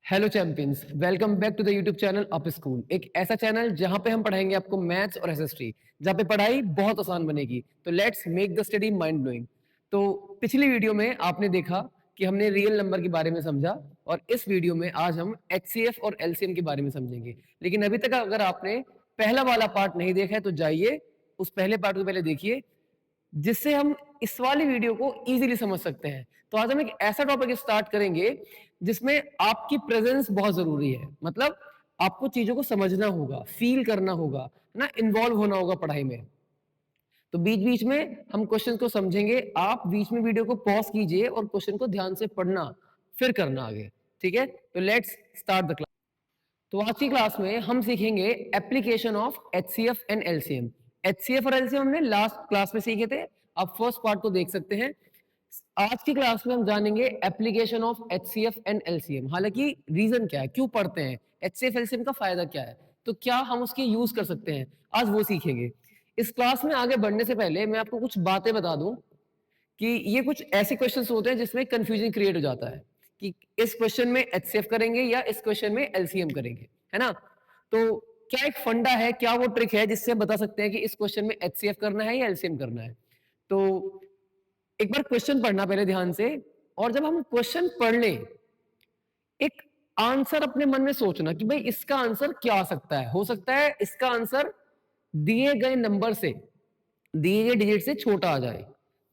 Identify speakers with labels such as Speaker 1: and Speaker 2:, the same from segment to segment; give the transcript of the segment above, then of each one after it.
Speaker 1: Hello champions, welcome back to the YouTube channel up school. एक ऐसा channel जहां पे हम पढ़ाएंगे आपको मैथ्स और एसएसटी, जहां पे पढ़ाई बहुत आसान बनेगी। तो let's make the study mind blowing. तो पिछली वीडियो में आपने देखा कि हमने रियल नंबर के बारे में समझा, और इस वीडियो में आज हम एचसीएफ और एलसीएम के बारे में समझेंगे। लेकिन अभी तक अगर आपने पहला वाला पार्ट नहीं देखा है तो जाइए उस पहले पार्ट को पहले देखिए, जिससे हम इस वाली वीडियो को इजीली समझ सकते हैं। तो आज हम एक ऐसा टॉपिक स्टार्ट करेंगे जिसमें आपकी प्रेजेंस बहुत जरूरी है। मतलब आपको चीजों को समझना होगा, फील करना होगा, ना इन्वॉल्व होना होगा पढ़ाई में। तो बीच बीच में हम क्वेश्चन को समझेंगे। आप बीच में वीडियो को पॉज कीजिए और क्वेश्चन को ध्यान से पढ़ना, फिर करना आगे। ठीक है, तो लेट्स स्टार्ट द क्लास। तो आज की क्लास में हम सीखेंगे application of HCF and LCM. HCF और एलसीएम हमने लास्ट क्लास में सीखे थे, आप फर्स्ट पार्ट को देख सकते हैं। आज की क्लास में हम जानेंगे application of HCF and LCM. हालांकि रीजन क्या है, क्यों पढ़ते हैं, एचसीएफ एलसीएम का फायदा क्या है, तो क्या हम उसके यूज कर सकते हैं, आज वो सीखेंगे। इस क्लास में आगे बढ़ने से पहले मैं आपको कुछ बातें बता दूं कि ये कुछ ऐसे क्वेश्चंस होते हैं जिसमें कंफ्यूजन क्रिएट हो जाता है कि इस क्वेश्चन में एचसीएफ करेंगे या इस क्वेश्चन में एलसीएम करेंगे, है ना। तो क्या एक फंडा है, क्या वो ट्रिक है जिससे बता सकते हैं कि इस क्वेश्चन में एचसीएफ करना है या एलसीएम करना है। तो एक बार क्वेश्चन पढ़ना पहले ध्यान से, और जब हम क्वेश्चन पढ़ लें एक आंसर अपने मन में सोचना कि भाई इसका आंसर क्या आ सकता है। हो सकता है इसका आंसर दिए गए नंबर से, दिए गए डिजिट से छोटा आ जाए,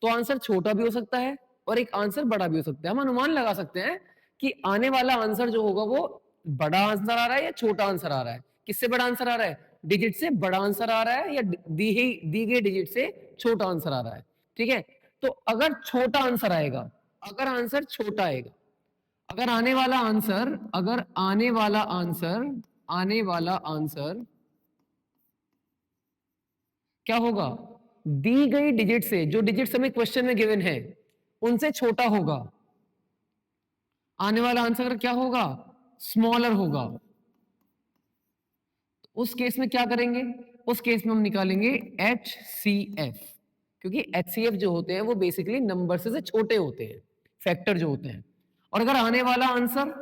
Speaker 1: तो आंसर छोटा भी हो सकता है और एक आंसर बड़ा भी हो सकता है। हम अनुमान लगा सकते हैं कि आने वाला आंसर जो होगा वो बड़ा आंसर आ रहा है या छोटा आंसर आ रहा है। किससे बड़ा आंसर आ रहा है, डिजिट से बड़ा आंसर आ रहा है या दी गई डिजिट से छोटा आंसर आ रहा है। ठीक है, तो अगर छोटा आंसर आएगा, अगर आंसर छोटा आएगा, अगर आने वाला आंसर, अगर आने वाला आंसर, आने वाला आंसर क्या होगा, दी गई डिजिट से, जो डिजिट हमें क्वेश्चन में गिवन है उनसे छोटा होगा, आने वाला आंसर क्या होगा, स्मॉलर होगा। उस केस में क्या करेंगे, उस केस में हम निकालेंगे एच सी एफ, क्योंकि एच सी एफ जो होते हैं वो बेसिकली नंबर से छोटे होते हैं, फैक्टर जो होते हैं। और अगर आने वाला आंसर,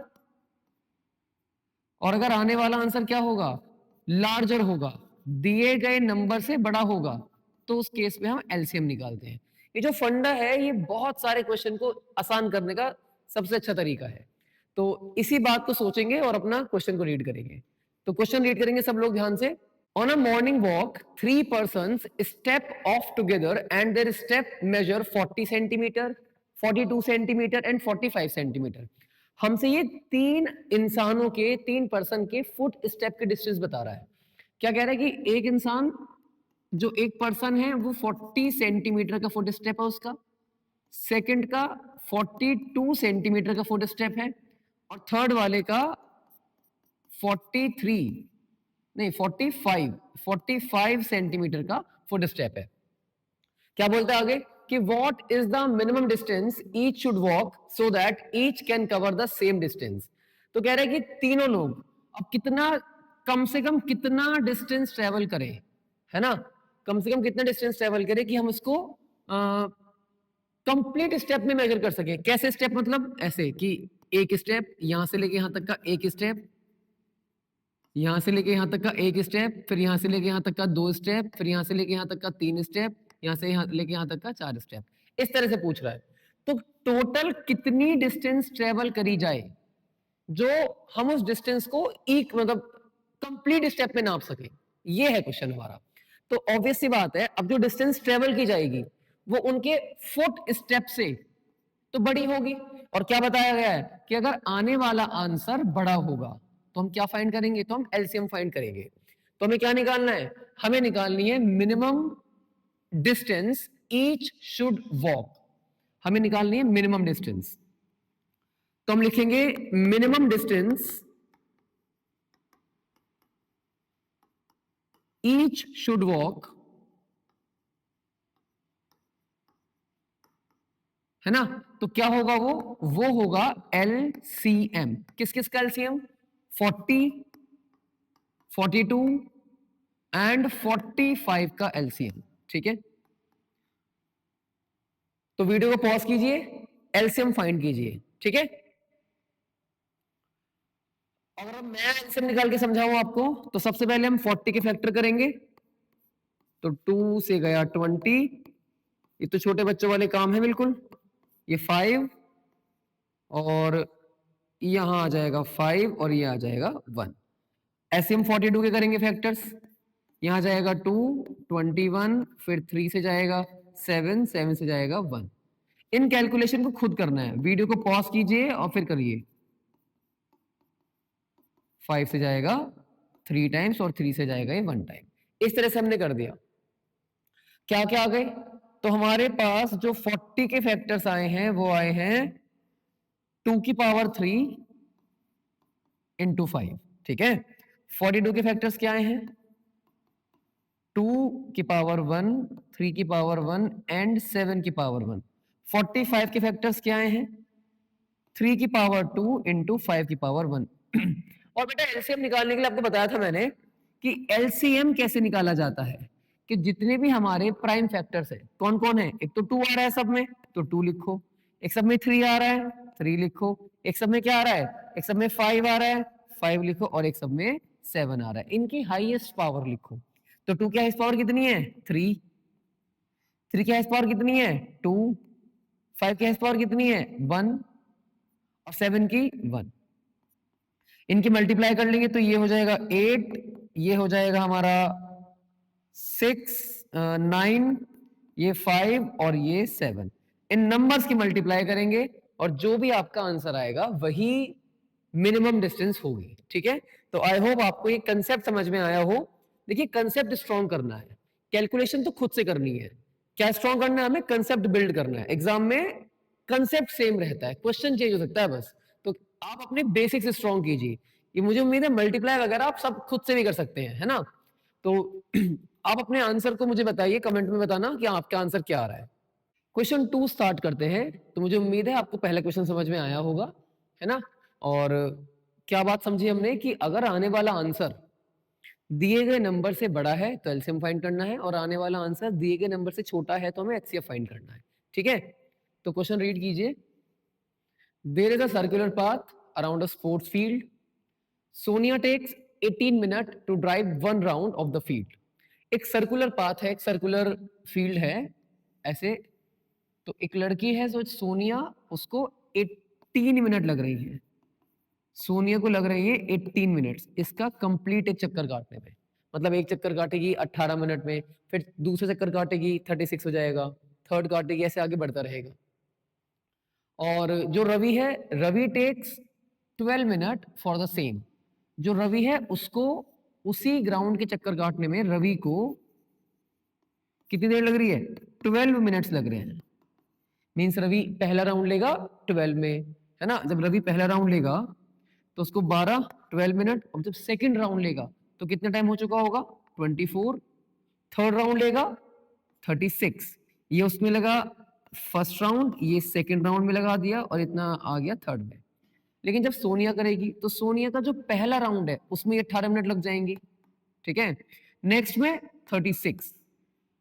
Speaker 1: और अगर आने वाला आंसर क्या होगा, लार्जर होगा, दिए गए नंबर से बड़ा होगा, तो उस केस में हम एलसीएम निकालते हैं। ये जो फंडा है ये बहुत सारे क्वेश्चन को आसान करने का सबसे अच्छा तरीका है। तो इसी बात को सोचेंगे और अपना क्वेश्चन को रीड करेंगे। तो क्वेश्चन रीड करेंगे सब लोग ध्यान से। On a morning walk 3 persons step off together and their step measure 40 centimetre, 42 centimetre and 45 centimetre. हमसे ये तीन इंसानों के, तीन पर्सन के फुट स्टेप के डिस्टेंस बता रहा है। क्या कह रहा है कि एक इंसान, जो एक पर्सन है वो 40 सेंटीमीटर का फुट स्टेप है उसका, सेकंड का 42 सेंटीमीटर का फुट स्टेप है, और थर्ड वाले का 43 नहीं 45 सेंटीमीटर का फुट स्टेप है। क्या बोलता है आगे कि what is the minimum distance each should walk so that each can cover the same distance. तो कह रहे हैं कि तीनों लोग अब कितना, कम से कम कितना डिस्टेंस ट्रेवल करें, है ना, कम से कम कितना डिस्टेंस ट्रेवल करें कि हम उसको कंप्लीट स्टेप में मेजर कर सके। कैसे स्टेप, मतलब ऐसे कि एक स्टेप यहां से लेके यहां तक का एक स्टेप, यहां से लेके यहां तक का एक स्टेप, फिर यहां से लेके यहां तक का दो स्टेप, फिर यहां से लेके यहां तक का तीन स्टेप, यहां से यहां लेके यहां तक का चार स्टेप। इस तरह से पूछ रहा है। तो टोटल कितनी डिस्टेंस ट्रेवल करी जाए जो हम उस डिस्टेंस को एक मतलब कंप्लीट स्टेप में नाप सके, ये है क्वेश्चन हमारा। तो ऑब्वियस सी बात है, अब जो डिस्टेंस ट्रेवल की जाएगी वो उनके फुट स्टेप से तो बड़ी होगी। और क्या बताया गया है कि अगर आने वाला आंसर बड़ा होगा तो हम क्या फाइंड करेंगे, तो हम एलसीएम फाइंड करेंगे। तो हमें क्या निकालना है, हमें निकालनी है minimum distance each should walk, हमें निकालनी है मिनिमम डिस्टेंस। तो हम लिखेंगे minimum distance each should walk, है ना। तो क्या होगा, वो होगा एलसीएम। किस किस का एलसीएम, 40, 42 एंड 45 का एलसीएम। ठीक है, तो वीडियो को पॉज कीजिए, एलसीएम फाइंड कीजिए। ठीक है, अगर अब मैं आंसर निकाल के समझाऊं आपको, तो सबसे पहले हम 40 के फैक्टर करेंगे। तो 2 से गया 20, ये तो छोटे बच्चों वाले काम है बिल्कुल। ये 5 और यहां आ जाएगा 5 और ये आ जाएगा 1। ऐसे हम 42 के करेंगे फैक्टर्स। यहां जाएगा 2, 21, फिर 3 से जाएगा 7, 7 से जाएगा 1। इन कैलकुलेशन को खुद करना है, वीडियो को पॉज कीजिए और फिर करिए। 5 से जाएगा 3 टाइम्स और 3 से जाएगा ये 1 टाइम। इस तरह से हमने कर दिया। क्या क्या आ गए? तो हमारे पास जो 40 के फैक्टर्स आए हैं वो आए हैं 2 की पावर 3 इंटू 5। ठीक है। 42 के फैक्टर्स क्या आए हैं? 2 की पावर 1, 3 की पावर 1 एंड 7 की पावर 1। 45 के फैक्टर्स क्या आए हैं? 3 की पावर 2 इंटू 5 की पावर 1। और बेटा एलसीएम निकालने के लिए आपको बताया था मैंने कि एलसीएम कैसे निकाला जाता है, कि जितने भी हमारे प्राइम फैक्टर्स है कौन कौन है। एक तो 2 आ रहा है सब में, तो 2 लिखो। एक सब में 3 आ रहा है, 3 लिखो। एक सब में क्या आ रहा है? एक सब में 5 आ रहा है, 5 लिखो। और एक सब में 7 आ रहा है। इनकी हाईएस्ट पावर लिखो। तो 2 की हाईएस्ट पावर कितनी है? 3। 3 की हाईएस्ट पावर कितनी है? 2। 5 की हाईएस्ट पावर कितनी है? 1। और 7 की 1। इनकी मल्टीप्लाई कर लेंगे तो ये हो जाएगा 8, ये हो जाएगा हमारा 6, 9, ये 5 और ये 7। इन नंबर्स की मल्टीप्लाई करेंगे और जो भी आपका आंसर आएगा वही मिनिमम डिस्टेंस होगी। ठीक है। तो आई होप आपको ये कंसेप्ट समझ में आया हो। देखिए कंसेप्ट स्ट्रॉन्ग करना है, कैलकुलेशन तो खुद से करनी है। क्या स्ट्रॉन्ग करना है? हमें कंसेप्ट बिल्ड करना है। एग्जाम में कंसेप्ट सेम रहता है, क्वेश्चन चेंज हो सकता है बस। तो आप अपने बेसिक्स स्ट्रॉन्ग कीजिए। ये मुझे उम्मीद है मल्टीप्लाई वगैरह आप सब खुद से भी कर सकते हैं, है ना। तो आप अपने आंसर को मुझे बताइए, कमेंट में बताना कि आपका आंसर क्या आ रहा है। क्वेश्चन 2 स्टार्ट करते हैं। तो मुझे उम्मीद है आपको पहला क्वेश्चन समझ में आया होगा, है ना। और क्या बात समझी हमने कि अगर आने वाला आंसर दिए गए नंबर से बड़ा है तो एलसीएम फाइंड करना है, और आने वाला आंसर दिए गए नंबर से छोटा है तो हमें एचसीएफ फाइंड करना है। ठीक है। तो क्वेश्चन रीड कीजिए। There is a circular path around a sports field. Sonia takes 18 minute to drive 1 round of the field. एक सर्कुलर पाथ है, एक सर्कुलर फील्ड है ऐसे। तो एक लड़की है जो सोनिया, उसको 18 मिनट लग रही है। सोनिया को लग रही है 18 मिनट्स इसका कंप्लीट एक चक्कर काटने में। मतलब एक चक्कर काटेगी 18 मिनट में, फिर दूसरा चक्कर काटेगी 36 हो जाएगा, थर्ड काटेगी, ऐसे आगे बढ़ता रहेगा। और जो रवि है, Ravi takes 12 minute for the same. जो रवि है उसको उसी ग्राउंड के चक्कर काटने में रवि को कितनी देर लग रही है? 12 मिनट्स लग रहे हैं। मीन्स रवि पहला राउंड लेगा 12 में, है ना। जब रवि पहला राउंड लेगा तो उसको 12 मिनट। अब जब सेकंड राउंड लेगा तो कितना टाइम हो चुका होगा? 24। थर्ड राउंड लेगा 36। ये उसमें लगा फर्स्ट राउंड, ये सेकंड राउंड में लगा दिया और इतना आ गया थर्ड में। लेकिन जब सोनिया करेगी तो सोनिया का जो पहला राउंड है उसमें 18 मिनट लग जाएंगे। ठीक है। नेक्स्ट में 36।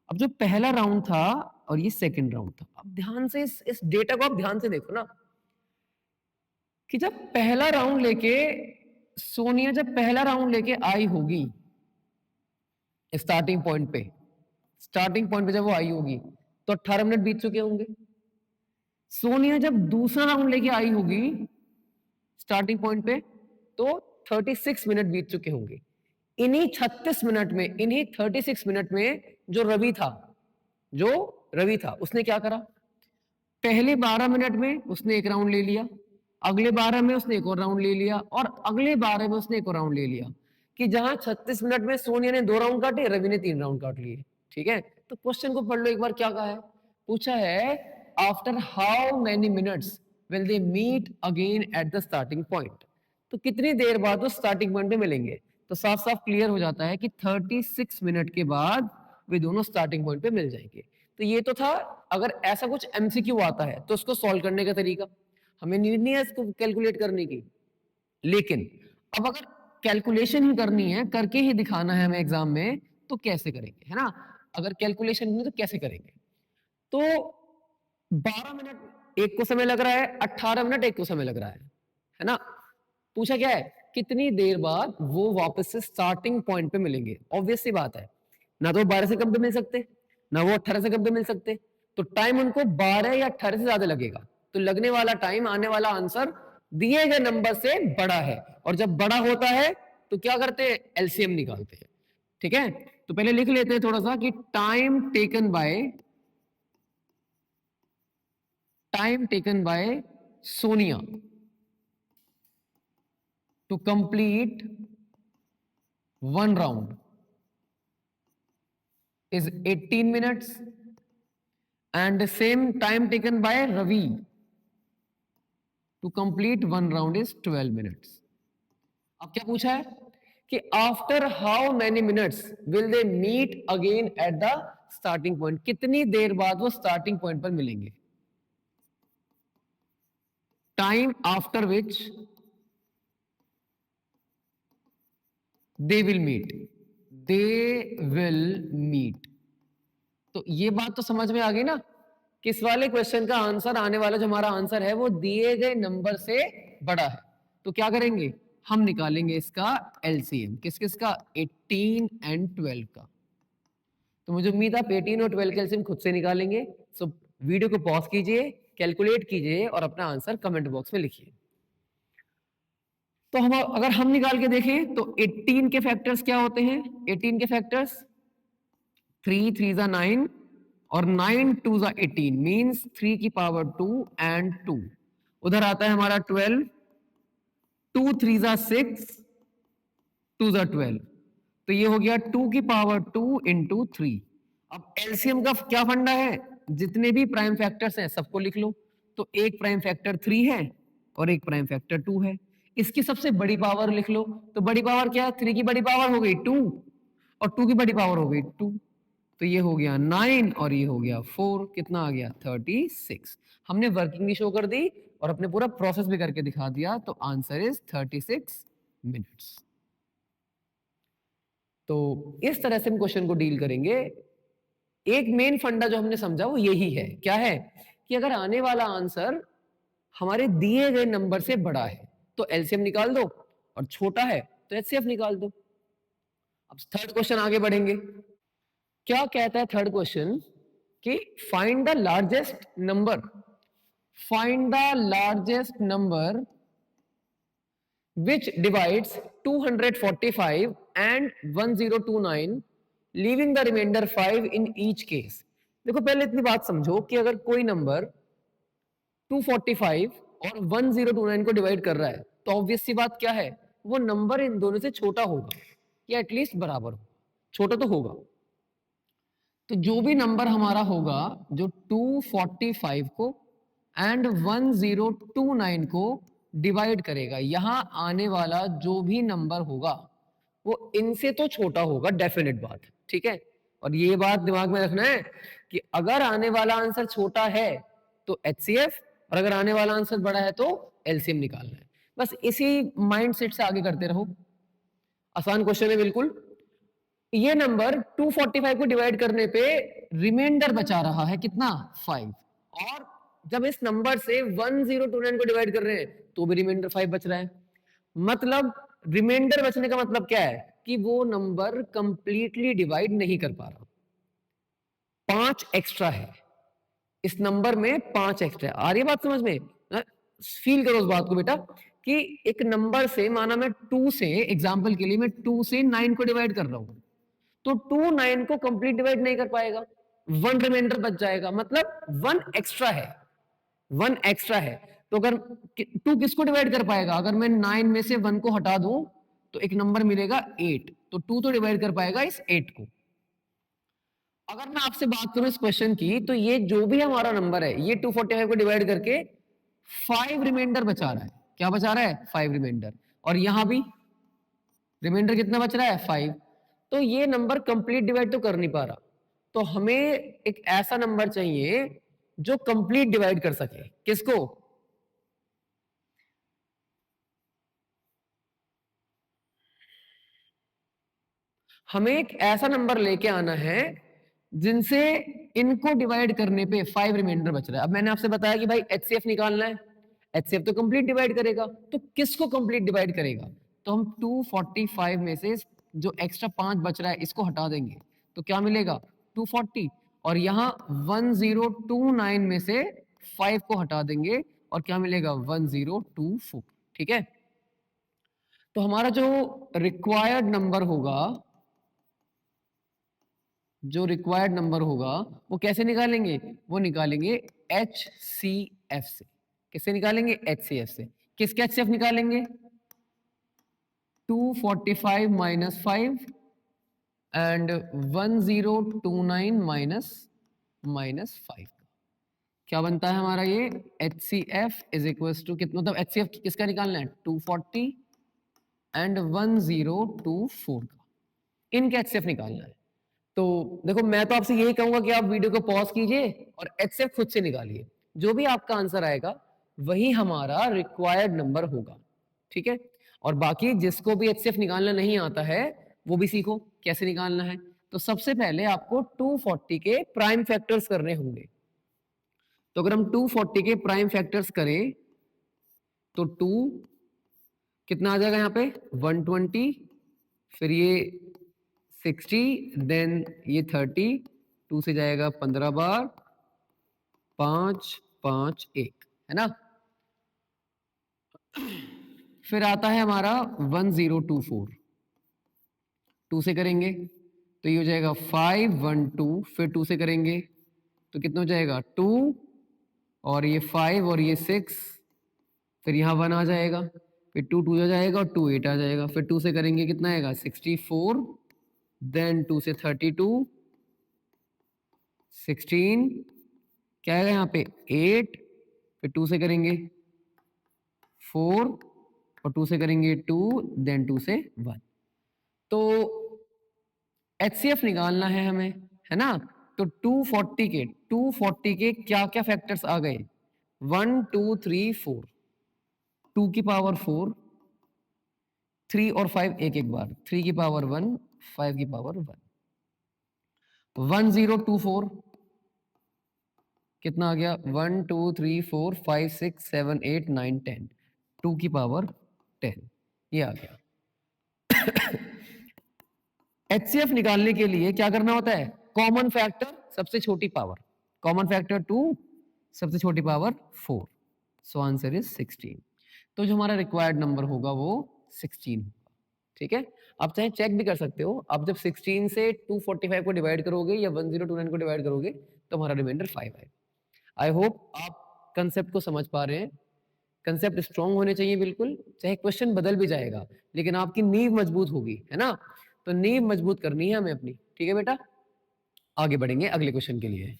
Speaker 1: अब जो पहला राउंड था और ये सेकंड राउंड था, अब ध्यान से इस डेटा को आप ध्यान से देखो ना, कि जब पहला राउंड लेके सोनिया जब पहला राउंड लेके आई होगी स्टार्टिंग पॉइंट पे, स्टार्टिंग पॉइंट पे जब वो आई होगी तो 18 मिनट बीत चुके होंगे। सोनिया जब दूसरा राउंड लेके आई होगी स्टार्टिंग पॉइंट पे तो 36 मिनट बीत चुके होंगे। इन्हीं 36 मिनट में, इन्हीं 36 मिनट में जो रवि था, जो रवि था उसने क्या करा? पहले 12 मिनट में उसने एक राउंड ले लिया, अगले 12 में उसने एक और राउंड ले लिया, और अगले 12 में उसने एक और राउंड ले लिया। कि जहां 36 मिनट में सोनिया ने 2 राउंड काटे, रवि ने 3 राउंड काट लिए। ठीक है। तो क्वेश्चन को पढ़ लो एक बार, क्या कहा है? पूछा है after how many minutes will they meet again at the starting point. तो कितनी देर बाद वो स्टार्टिंग पॉइंट पे मिलेंगे? तो साफ साफ क्लियर हो जाता है कि 36 मिनट के बाद वे दोनों स्टार्टिंग पॉइंट पे मिल जाएंगे। तो ये तो था, अगर ऐसा कुछ एमसीक्यू आता है तो उसको सॉल्व करने का तरीका। हमें नीड नहीं है इसको कैलकुलेट करने की। लेकिन अब अगर कैलकुलेशन ही करनी है, करके ही दिखाना है हमें एग्जाम में, तो कैसे करेंगे, है ना। अगर कैलकुलेशन नहीं तो कैसे करेंगे? तो 12 मिनट एक को समय लग रहा है, 18 मिनट एक को समय लग रहा है ना। पूछा क्या है कितनी देर बाद वो वापस से स्टार्टिंग पॉइंट पे मिलेंगे। ऑब्वियस सी बात है, ना तो 12 से कम पे मिल सकते, ना वो 18 से कम पे मिल सकते, तो टाइम उनको 12 या 18 से ज्यादा लगेगा। तो लगने वाला टाइम, आने वाला आंसर दिए गए नंबर से बड़ा है, और जब बड़ा होता है तो क्या करते हैं, एलसीएम निकालते हैं। ठीक है, तो पहले लिख लेते हैं थोड़ा सा कि time taken by Sonia to complete one round is 18 minutes, and the same time taken by Ravi to complete one round is 12 minutes. अब क्या पूछा है कि after how many minutes will they meet again at the starting point, कितनी देर बाद वो starting point पर मिलेंगे। Time after which they will meet. तो ये बात तो समझ में आ गई ना, किस वाले क्वेश्चन का आंसर, आने वाला जो हमारा आंसर है वो दिए गए नंबर से बड़ा है। तो क्या करेंगे, हम निकालेंगे इसका एलसीएम, किस किस का, 18 एंड 12 का। तो मुझे उम्मीद है आप 18 और 12 का एलसीएम खुद से निकालेंगे। सो वीडियो को पॉज कीजिए, कैलकुलेट कीजिए और अपना आंसर कमेंट बॉक्स में लिखिए। तो अगर हम निकाल के देखें तो 18 के फैक्टर्स क्या होते हैं, 18 के फैक्टर्स 3 3 जा 9 और 9 2 जा 18 मींस 3 की पावर 2 एंड 2। उधर आता है हमारा 12, 2 3 जा 6, 2 जा 12, तो ये हो गया 2 की पावर 2 इंटू 3। अब एलसीएम का क्या फंडा है, जितने भी प्राइम फैक्टर्स हैं सबको लिख लो। तो एक प्राइम फैक्टर 3 है और एक प्राइम फैक्टर 2 है, इसकी सबसे बड़ी पावर लिख लो। तो बड़ी पावर क्या है, 3 की बड़ी पावर हो गई 2 और 2 की बड़ी पावर हो गई 2, तो ये हो गया 9 और ये हो गया 4, कितना आ गया 36। हमने वर्किंग भी शो कर दी और अपने पूरा प्रोसेस भी करके दिखा दिया, तो आंसर इज 36 मिनट्स। तो इस तरह से हम क्वेश्चन को डील करेंगे। एक मेन फंडा जो हमने समझा वो यही है, क्या है कि अगर आने वाला आंसर हमारे दिए गए नंबर से बड़ा है तो एलसीएम निकाल दो, और छोटा है तो एचसीएफ निकाल दो। अब थर्ड क्वेश्चन आगे बढ़ेंगे। क्या कहता है थर्ड क्वेश्चन कि find the largest number, which divides 245 and 1029 leaving the remainder 5 in each case। देखो पहले इतनी बात समझो कि अगर कोई नंबर 245 और 1029 को डिवाइड कर रहा है तो ऑब्वियस सी बात क्या है, वो नंबर इन दोनों से छोटा होगा या एटलीस्ट बराबर होगा, छोटा तो होगा। तो जो भी नंबर हमारा होगा जो 245 को एंड 1029 को डिवाइड करेगा, यहां आने वाला जो भी नंबर होगा वो इनसे तो छोटा होगा, डेफिनेट बात है, ठीक है। और ये बात दिमाग में रखना है कि अगर आने वाला आंसर छोटा है तो एचसीएफ, और अगर आने वाला आंसर बड़ा है तो एलसीएम निकालना है। बस इसी माइंडसेट से आगे करते रहो, आसान क्वेश्चन है बिल्कुल। ये नंबर 245 को डिवाइड करने पे रिमाइंडर बचा रहा है कितना, 5, और जब इस नंबर से 1029 को डिवाइड कर रहे हैं तो भी रिमाइंडर 5 बच रहा है। मतलब रिमाइंडर बचने का मतलब क्या है कि वो नंबर कंप्लीटली डिवाइड नहीं कर पा रहा, 5 एक्स्ट्रा है इस नंबर में, 5 एक्स्ट्रा। आ रही है बात समझ में, फील करो उस बात को बेटा कि एक नंबर से, माना मैं 2 से, एग्जांपल के लिए मैं 2 से 9 को डिवाइड कर रहा हूं, तो 2 9 को कंप्लीट डिवाइड नहीं कर पाएगा, 1 रिमाइंडर बच जाएगा, मतलब 1 एक्स्ट्रा है, 1 एक्स्ट्रा है। तो अगर 2 किसको डिवाइड कर पाएगा, अगर मैं 9 में से 1 को हटा दूं तो एक नंबर मिलेगा 8, तो 2 तो डिवाइड कर पाएगा इस 8 को। अगर मैं आपसे बात करूं इस क्वेश्चन की, तो ये जो भी हमारा नंबर है ये 245 को डिवाइड करके 5 रिमाइंडर बचा रहा है। क्या बचा रहा है, 5 रिमाइंडर, और यहां भी रिमाइंडर कितना बच रहा है, 5। तो ये नंबर कंप्लीट डिवाइड तो कर नहीं पा रहा, तो हमें एक ऐसा नंबर चाहिए जो कंप्लीट डिवाइड कर सके, किसको, हमें एक ऐसा नंबर लेके आना है जिनसे इनको डिवाइड करने पे 5 रिमाइंडर बच रहा है। अब मैंने आपसे बताया कि भाई एचसीएफ निकालना है, एचसीएफ तो कंप्लीट डिवाइड करेगा, तो किसको कंप्लीट डिवाइड करेगा, तो हम 245 में से जो एक्स्ट्रा 5 बच रहा है इसको हटा देंगे तो क्या मिलेगा 240, और यहाँ 1029 में से 5 को हटा देंगे और क्या मिलेगा 1024। ठीक है, तो हमारा जो रिक्वायर्ड नंबर होगा, जो रिक्वायर्ड नंबर होगा वो कैसे निकालेंगे, वो निकालेंगे HCF से। किससे निकालेंगे, HCF से। किसके HCF निकालेंगे, 245 माइनस 5 एंड 1029 माइनस 5। क्या बनता है हमारा ये HCF इज इक्वल टू कितना, मतलब HCF किसका निकालना है 240 एंड 1024 का, इनका HCF निकालना है। तो देखो मैं तो आपसे यही कहूंगा कि आप वीडियो को पॉज कीजिए और HCF खुद से निकालिए, जो भी आपका आंसर आएगा वही हमारा रिक्वायर्ड नंबर होगा। ठीक है, और बाकी जिसको भी HCF निकालना नहीं आता है वो भी सीखो कैसे निकालना है। तो सबसे पहले आपको 240 के प्राइम फैक्टर्स करने होंगे। तो अगर हम 240 के प्राइम फैक्टर्स करें तो 2 कितना आ जाएगा यहाँ पे 120, फिर ये 60, देन ये 30, 2 से जाएगा 15 बार, 5 5 1 है ना। फिर आता है हमारा 1024, 2 से करेंगे तो ये हो जाएगा 512, फिर 2 से करेंगे तो कितना हो जाएगा 2, और ये 5 और ये 6, फिर यहाँ 1 आ जाएगा, फिर 2 2 आ जाएगा और 2 8 आ जाएगा, फिर 2 से करेंगे कितना आएगा 64, देन 2 से 32, 16, क्या आएगा यहाँ पे 8, फिर 2 से करेंगे 4 और 2 से करेंगे 2, देन 2 से 1। तो HCF निकालना है हमें, है ना। तो 240 के क्या क्या फैक्टर्स आ गए 1 2 3 4, 2 की पावर 4, 3 और 5 एक एक बार, 3 की पावर 1, 5 की पावर 1, 1024 कितना आ गया 1 2 3 4 5 6 7 8 9 10, 2 की पावर 10, ये आ गया। HCF निकालने के लिए क्या करना होता है, कॉमन फैक्टर सबसे छोटी पावर, कॉमन फैक्टर 2 सबसे छोटी पावर 4, सो आंसर इज 16। तो जो हमारा रिक्वायर्ड नंबर होगा वो 16 होगा। ठीक है, आप चाहे चेक भी कर सकते हो, आप जब 16 से 245 को डिवाइड करोगे या 1029 को डिवाइड करोगे तो हमारा रिमाइंडर 5 आएगा। आई होप आप कंसेप्ट को समझ पा रहे हैं। कंसेप्ट स्ट्रांग होने चाहिए बिल्कुल, चाहे क्वेश्चन बदल भी जाएगा लेकिन आपकी नींव मजबूत होगी, है ना। तो नींव मजबूत करनी है हमें अपनी। ठीक है बेटा, आगे बढ़ेंगे अगले क्वेश्चन के लिए।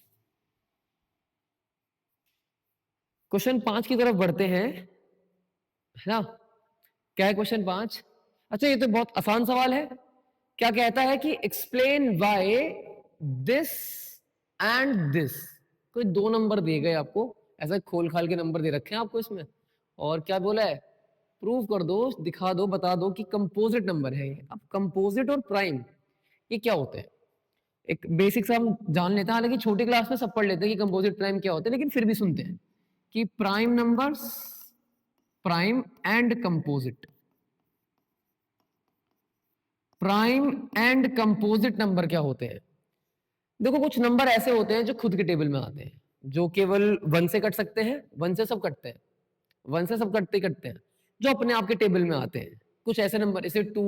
Speaker 1: क्वेश्चन 5 की तरफ बढ़ते हैं, है ना। क्या है क्वेश्चन 5? अच्छा ये तो बहुत आसान सवाल है। क्या कहता है कि explain why this and this. कोई दो नंबर दिए गए आपको, ऐसा खोल खाल के नंबर दे रखे हैं आपको इसमें, और क्या बोला है प्रूव कर दो, दिखा दो, बता दो कि कंपोजिट नंबर है। अब कंपोजिट और प्राइम ये क्या होते हैं, एक बेसिक सा हम जान लेते हैं। हालांकि छोटी क्लास में सब पढ़ लेते हैं कि कंपोजिट प्राइम क्या होते हैं, लेकिन फिर भी सुनते हैं कि prime numbers, prime and composite, prime and composite number क्या होते हैं। देखो कुछ नंबर ऐसे होते हैं जो खुद के टेबल में आते हैं, जो केवल 1 से कट सकते हैं, 1 से सब कटते हैं, 1 से सब कटते कटते हैं, जो अपने आप के टेबल में आते हैं। कुछ ऐसे नंबर जैसे 2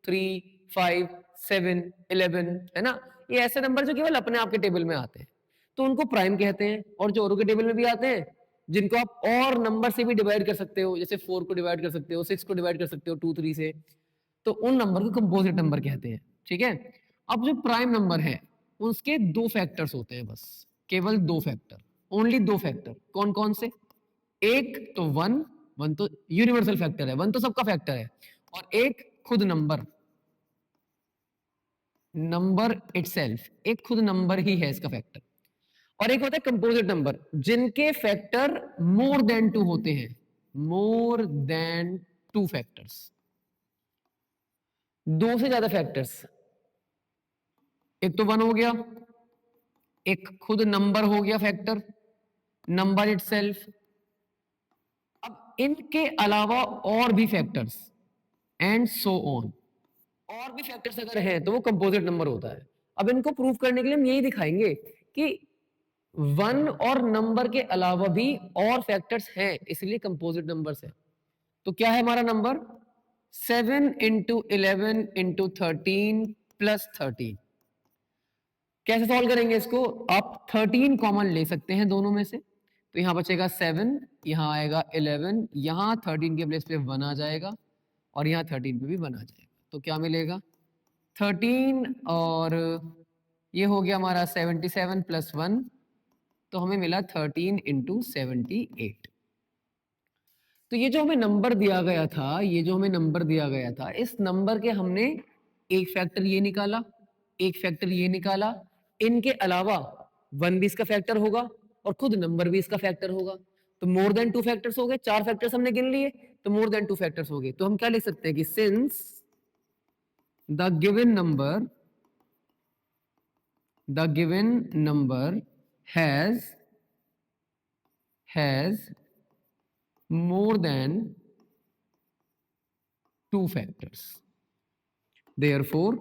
Speaker 1: 3 5 7 11 है ना, ये ऐसे नंबर जो केवल अपने आप के टेबल में आते हैं तो उनको प्राइम कहते हैं। और जो औरों के टेबल में भी आते हैं जिनको आप और नंबर से भी डिवाइड कर सकते हो, जैसे 4 को डिवाइड कर सकते हो, 6 को डिवाइड कर सकते हो 2 3 से, तो उन नंबर को कंपोजिट नंबर कहते हैं। ठीक है, अब जो प्राइम नंबर है उसके दो फैक्टर्स होते हैं, बस केवल दो फैक्टर, ओनली दो फैक्टर। कौन कौन से? एक तो वन, वन तो यूनिवर्सल फैक्टर है, वन तो सबका फैक्टर है, और एक खुद नंबर, नंबर इटसेल्फ, एक खुद नंबर ही है इसका फैक्टर। और एक होता है कंपोजिट नंबर जिनके फैक्टर मोर देन 2 होते हैं, मोर देन 2 फैक्टर्स, दो से ज्यादा फैक्टर्स। एक तो 1 हो गया, एक खुद नंबर हो गया फैक्टर, नंबर इटसेल्फ। अब इनके अलावा और भी फैक्टर्स, एंड सो ऑन। और भी फैक्टर्स अगर हैं तो वो कंपोजिट नंबर होता है। अब इनको प्रूव करने के लिए हम यही दिखाएंगे कि 1 और नंबर के अलावा भी और फैक्टर्स हैं, इसलिए कंपोजिट नंबर्स हैं। तो क्या है हमारा नंबर? 7 into 11 into 13 plus 13। कैसे सॉल्व करेंगे इसको? आप 13 कॉमन ले सकते हैं दोनों में से, तो यहां बचेगा 7, यहां आएगा 11, यहां 13 के प्लेस पे 1 आ जाएगा और यहां 13 पे भी 1 आ जाएगा। तो क्या मिलेगा? 13 और ये हो गया हमारा 77 प्लस 1, तो हमें मिला 13 इंटू 78। तो ये जो हमें नंबर दिया गया था, ये जो हमें नंबर दिया गया था, इस नंबर के हमने एक फैक्टर ये निकाला, एक फैक्टर ये निकाला, इनके अलावा 1 भी इसका फैक्टर होगा और खुद नंबर भी इसका फैक्टर होगा। तो मोर देन 2 फैक्टर्स हो गए, 4 फैक्टर्स हमने गिन लिए, तो मोर देन 2 फैक्टर्स हो गए। तो हम क्या लिख सकते हैं कि since the given number has more than 2 factors. Therefore,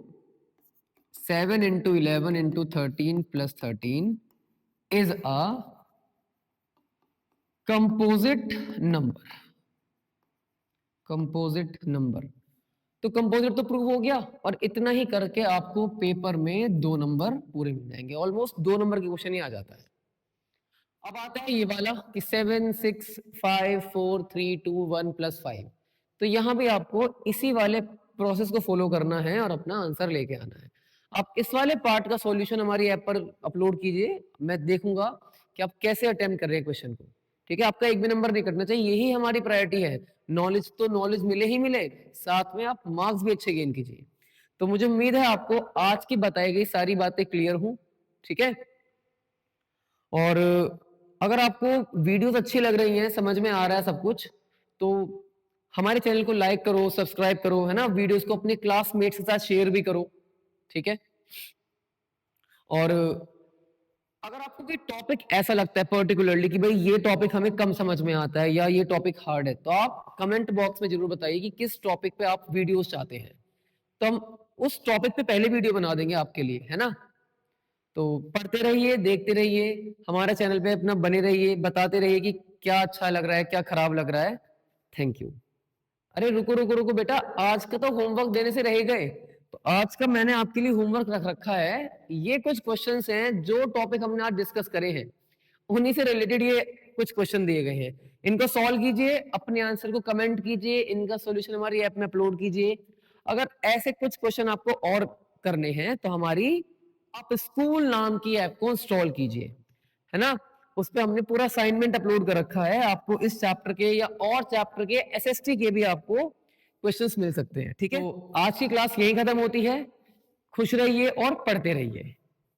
Speaker 1: 7 into 11 into 13 plus 13 is a composite number. Composite number. तो कंपोजिट तो प्रूव हो गया और इतना ही करके आपको पेपर में 2 नंबर पूरे मिल जाएंगे। ऑलमोस्ट 2 नंबर की क्वेश्चन ही आ जाता है। अब आता है ये वाला कि 7 6 5 4 3 2 1 प्लस 5। तो यहां भी आपको इसी वाले प्रोसेस को फॉलो करना है और अपना आंसर लेके आना है। आप इस वाले पार्ट का सॉल्यूशन हमारी ऐप पर अपलोड कीजिए, मैं देखूंगा कि आप कैसे अटेम्प्ट कर रहे हैं क्वेश्चन को। ठीक है, आपका एक भी नंबर नहीं कटना चाहिए, यही हमारी प्रायोरिटी है। नॉलेज तो नॉलेज मिले ही मिले, साथ में आप मार्क्स भी अच्छे गेन कीजिए। तो मुझे उम्मीद है आपको आज की बताई गई सारी बातें क्लियर हूं। ठीक है, और अगर आपको वीडियोस अच्छी लग रही हैं, समझ में आ रहा है सब कुछ, तो हमारे चैनल को लाइक करो, सब्सक्राइब करो, है ना। वीडियोस को अपने क्लासमेट्स के साथ शेयर भी करो। ठीक है, और अगर आपको कोई टॉपिक ऐसा लगता है पर्टिकुलरली कि भाई ये टॉपिक हमें कम समझ में आता है या ये टॉपिक हार्ड है, तो आप कमेंट बॉक्स में जरूर बताइए कि किस टॉपिक पे आप वीडियोस चाहते हैं, तो हम उस टॉपिक पे पहले वीडियो बना देंगे आपके लिए, है ना। तो पढ़ते रहिए, देखते रहिए, हमारे चैनल पे अपना बने रहिए, बताते रहिए कि क्या अच्छा लग रहा है, क्या खराब लग रहा है। Thank you. अरे रुको रुको रुको बेटा, आज का तो होमवर्क देने से रह गए। तो आज का मैंने आपके लिए होमवर्क रख रखा है। ये कुछ क्वेश्चंस हैं जो टॉपिक हमने आज डिस्कस करे हैं, उन्हीं से रिलेटेड ये कुछ क्वेश्चन दिए गए हैं। इनको सॉल्व कीजिए, अपने आंसर को कमेंट कीजिए, इनका सॉल्यूशन हमारी ऐप में अपलोड कीजिए। अगर ऐसे कुछ क्वेश्चन आपको और करने हैं तो हमारी आप स्कूल नाम की ऐप को इंस्टॉल कीजिए, है ना। उस पे हमने पूरा असाइनमेंट अपलोड कर रखा है। आपको इस चैप्टर के या और चैप्टर के एसएसटी के भी आपको क्वेश्चंस मिल सकते हैं। ठीक है, तो आज की क्लास यही खत्म होती है। खुश रहिए और पढ़ते रहिए।